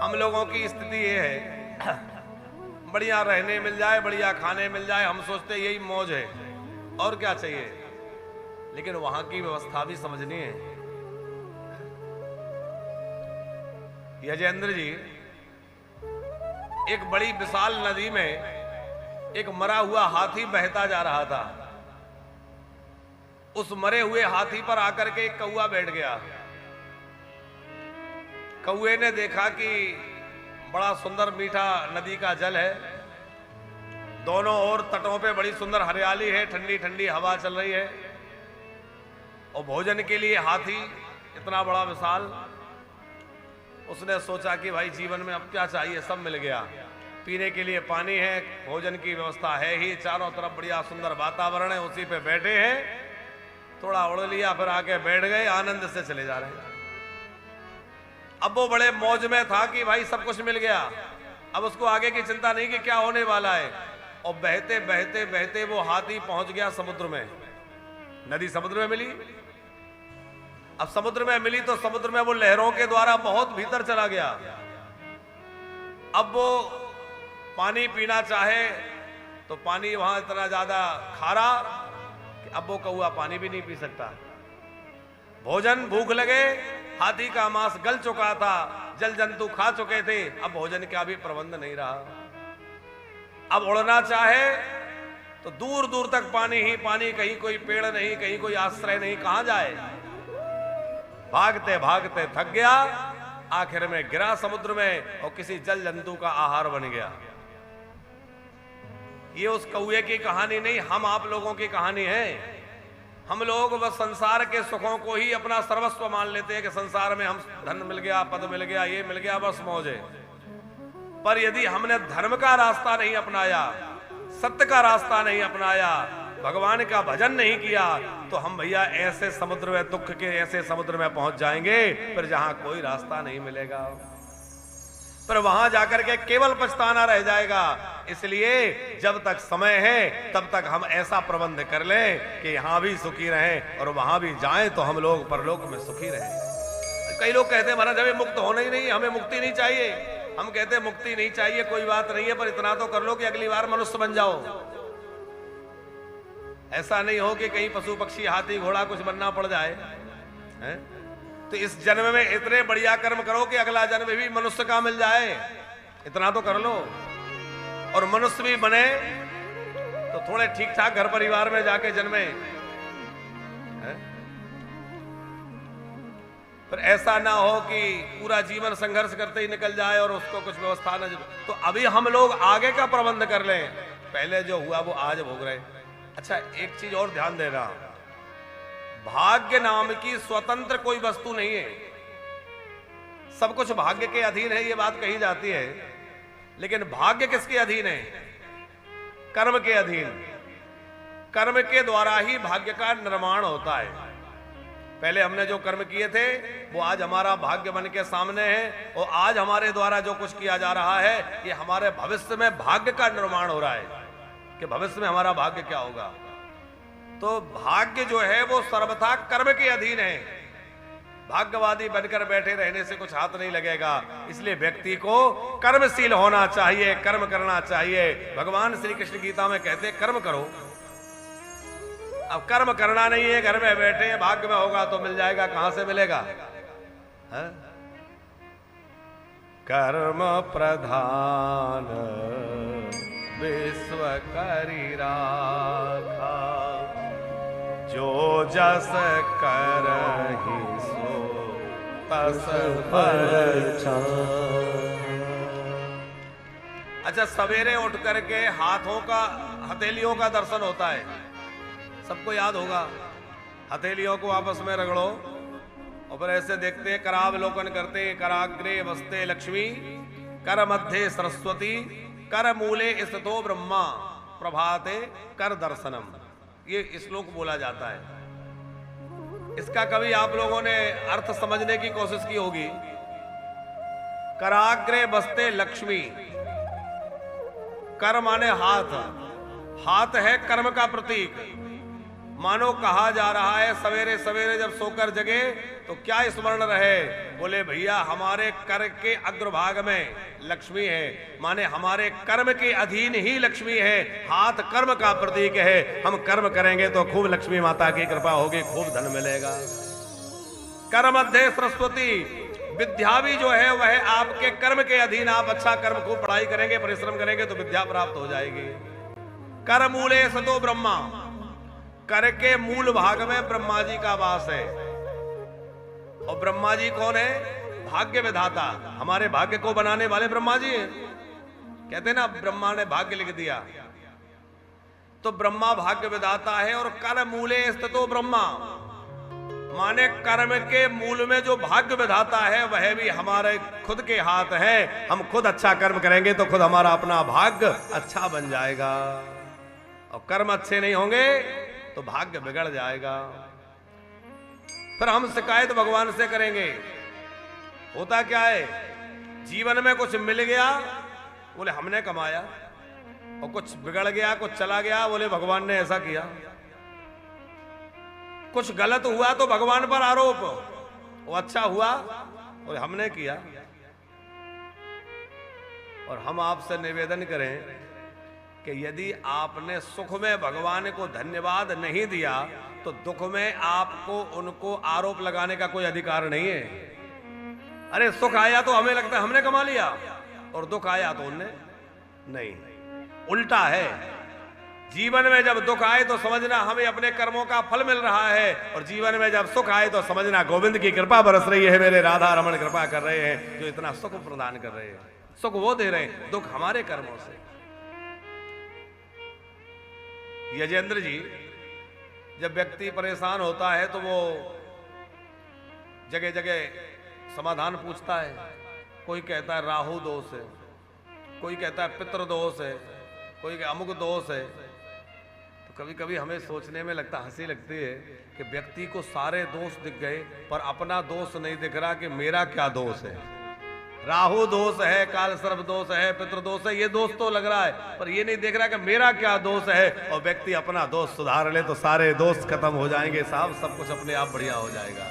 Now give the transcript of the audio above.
हम लोगों की स्थिति ये है, बढ़िया रहने मिल जाए, बढ़िया खाने मिल जाए, हम सोचते यही मौज है और क्या चाहिए। लेकिन वहां की व्यवस्था भी समझनी है। यजेंद्र जी एक बड़ी विशाल नदी में एक मरा हुआ हाथी बहता जा रहा था। उस मरे हुए हाथी पर आकर के एक कौआ बैठ गया। कौए ने देखा कि बड़ा सुंदर मीठा नदी का जल है, दोनों ओर तटों पे बड़ी सुंदर हरियाली है, ठंडी ठंडी हवा चल रही है, और भोजन के लिए हाथी इतना बड़ा विशाल। उसने सोचा कि भाई जीवन में अब क्या चाहिए, सब मिल गया। पीने के लिए पानी है, भोजन की व्यवस्था है ही, चारों तरफ बढ़िया सुंदर वातावरण है, उसी पे बैठे हैं। थोड़ा उड़ लिया, फिर आके बैठ गए, आनंद से चले जा रहे हैं। अब वो बड़े मौज में था कि भाई सब कुछ मिल गया, अब उसको आगे की चिंता नहीं कि क्या होने वाला है। और बहते बहते बहते वो हाथी पहुंच गया समुद्र में। नदी समुद्र में मिली। अब समुद्र में मिली तो समुद्र में वो लहरों के द्वारा बहुत भीतर चला गया। अब वो पानी पीना चाहे तो पानी वहां इतना ज्यादा खारा कि अब वो कौआ पानी भी नहीं पी सकता। भोजन, भूख लगे, हाथी का मांस गल चुका था, जल जंतु खा चुके थे, अब भोजन का भी प्रबंध नहीं रहा। अब उड़ना चाहे तो दूर दूर तक पानी ही पानी, कहीं कोई पेड़ नहीं, कहीं कोई आश्रय नहीं, कहां जाए। भागते भागते थक गया, आखिर में गिरा समुद्र में और किसी जल जंतु का आहार बन गया। ये उस कौए की कहानी नहीं, हम आप लोगों की कहानी है। हम लोग बस संसार के सुखों को ही अपना सर्वस्व मान लेते हैं कि संसार में हम धन मिल गया, पद मिल गया, ये मिल गया, बस मौज है। पर यदि हमने धर्म का रास्ता नहीं अपनाया, सत्य का रास्ता नहीं अपनाया, भगवान का भजन नहीं किया, तो हम भैया ऐसे समुद्र में, दुख के ऐसे समुद्र में पहुंच जाएंगे फिर जहां कोई रास्ता नहीं मिलेगा, पर वहां जाकर के केवल पछताना रह जाएगा। इसलिए जब तक समय है तब तक हम ऐसा प्रबंध कर लें कि यहां भी सुखी रहें और वहां भी जाएं तो हम लोग परलोक में सुखी रहें। कई लोग कहते हैं महाराज हमें मुक्त होना ही नहीं, हमें मुक्ति नहीं चाहिए। हम कहते हैं मुक्ति नहीं चाहिए, कोई बात नहीं है, पर इतना तो कर लो कि अगली बार मनुष्य बन जाओ। ऐसा नहीं हो कि कहीं पशु पक्षी हाथी घोड़ा कुछ बनना पड़ जाए है? तो इस जन्म में इतने बढ़िया कर्म करो कि अगला जन्म भी मनुष्य का मिल जाए, इतना तो कर लो। और मनुष्य भी बने तो थोड़े ठीक ठाक घर परिवार में जाके जन्मे है? पर ऐसा ना हो कि पूरा जीवन संघर्ष करते ही निकल जाए और उसको कुछ व्यवस्था न। तो अभी हम लोग आगे का प्रबंध कर लें, पहले जो हुआ वो आज भोग रहे। अच्छा, एक चीज और ध्यान देना, भाग्य नाम की स्वतंत्र कोई वस्तु नहीं है। सब कुछ भाग्य के अधीन है, ये बात कही जाती है, लेकिन भाग्य किसके अधीन है? कर्म के अधीन। कर्म के द्वारा ही भाग्य का निर्माण होता है। पहले हमने जो कर्म किए थे वो आज हमारा भाग्य बन के सामने है, और आज हमारे द्वारा जो कुछ किया जा रहा है ये हमारे भविष्य में भाग्य का निर्माण हो रहा है कि भविष्य में हमारा भाग्य क्या होगा। तो भाग्य जो है वो सर्वथा कर्म के अधीन है। भाग्यवादी बनकर बैठे रहने से कुछ हाथ नहीं लगेगा। इसलिए व्यक्ति को कर्मशील होना चाहिए, कर्म करना चाहिए। भगवान श्री कृष्ण गीता में कहते हैं कर्म करो। अब कर्म करना नहीं है, घर में बैठे, भाग्य में होगा तो मिल जाएगा, कहां से मिलेगा है? कर्म प्रधान विश्व करी राखा, जो जस करहि सो तस फल। अच्छा, सवेरे उठ करके हाथों का, हथेलियों का दर्शन होता है, सबको याद होगा। हथेलियों को आपस में रगड़ो और फिर ऐसे देखते हैं, करावलोकन करते, कराग्रे वस्ते लक्ष्मी, कर मध्य सरस्वती, कर मूले स्थितो ब्रह्मा, प्रभाते कर दर्शनम। ये श्लोक बोला जाता है। इसका कभी आप लोगों ने अर्थ समझने की कोशिश की होगी। कराग्रे बसते लक्ष्मी, कर माने हाथ, हाथ है कर्म का प्रतीक। मानो कहा जा रहा है सवेरे सवेरे जब सोकर जगे तो क्या स्मरण रहे? बोले भैया हमारे कर के अग्रभाग में लक्ष्मी है, माने हमारे कर्म के अधीन ही लक्ष्मी है। हाथ कर्म का प्रतीक है, हम कर्म करेंगे तो खूब लक्ष्मी माता की कृपा होगी, खूब धन मिलेगा। कर्म मध्य सरस्वती, विद्या भी जो है वह आपके कर्म के अधीन। आप अच्छा कर्म, खूब पढ़ाई करेंगे, परिश्रम करेंगे तो विद्या प्राप्त हो जाएगी। कर मूले सतो ब्रह्मा, कर के मूल भाग में ब्रह्मा जी का वास है। और ब्रह्मा जी कौन है? भाग्य विधाता, हमारे भाग्य को बनाने वाले ब्रह्मा जी हैं। कहते हैं ना ब्रह्मा ने भाग्य लिख दिया, तो ब्रह्मा भाग्य विधाता है। और कर मूले स्थितो ब्रह्मा, माने कर्म के मूल में जो भाग्य विधाता है वह भी हमारे खुद के हाथ है। हम खुद अच्छा कर्म करेंगे तो खुद हमारा अपना भाग्य अच्छा बन जाएगा, और कर्म अच्छे नहीं होंगे तो भाग्य बिगड़ जाएगा। फिर हम शिकायत भगवान से करेंगे। होता क्या है, जीवन में कुछ मिल गया बोले हमने कमाया, और कुछ बिगड़ गया, कुछ चला गया बोले भगवान ने ऐसा किया। कुछ गलत हुआ तो भगवान पर आरोप, वो अच्छा हुआ बोले हमने किया। और हम आपसे निवेदन करें कि यदि आपने सुख में भगवान को धन्यवाद नहीं दिया तो दुख में आपको उनको आरोप लगाने का कोई अधिकार नहीं है। अरे सुख आया तो हमें लगता है हमने कमा लिया, और दुख आया तो उनने नहीं। उल्टा है, जीवन में जब दुख आए तो समझना हमें अपने कर्मों का फल मिल रहा है, और जीवन में जब सुख आए तो समझना गोविंद की कृपा बरस रही है, मेरे राधा रमन कृपा कर रहे हैं जो इतना सुख प्रदान कर रहे हैं। सुख वो दे रहे हैं, दुख हमारे कर्मों से। यजेंद्र जी, जब व्यक्ति परेशान होता है तो वो जगह जगह समाधान पूछता है। कोई कहता है राहु दोष है, कोई कहता है पितृ दोष है, कोई अमुक दोष है। तो कभी कभी हमें सोचने में लगता, हंसी लगती है कि व्यक्ति को सारे दोष दिख गए पर अपना दोष नहीं दिख रहा कि मेरा क्या दोष है। राहु दोष है, काल सर्प दोष है, पितृ दोष है, ये दोष तो लग रहा है, पर ये नहीं देख रहा कि मेरा क्या दोष है। और व्यक्ति अपना दोष सुधार ले तो सारे दोष खत्म हो जाएंगे साहब, सब कुछ अपने आप बढ़िया हो जाएगा।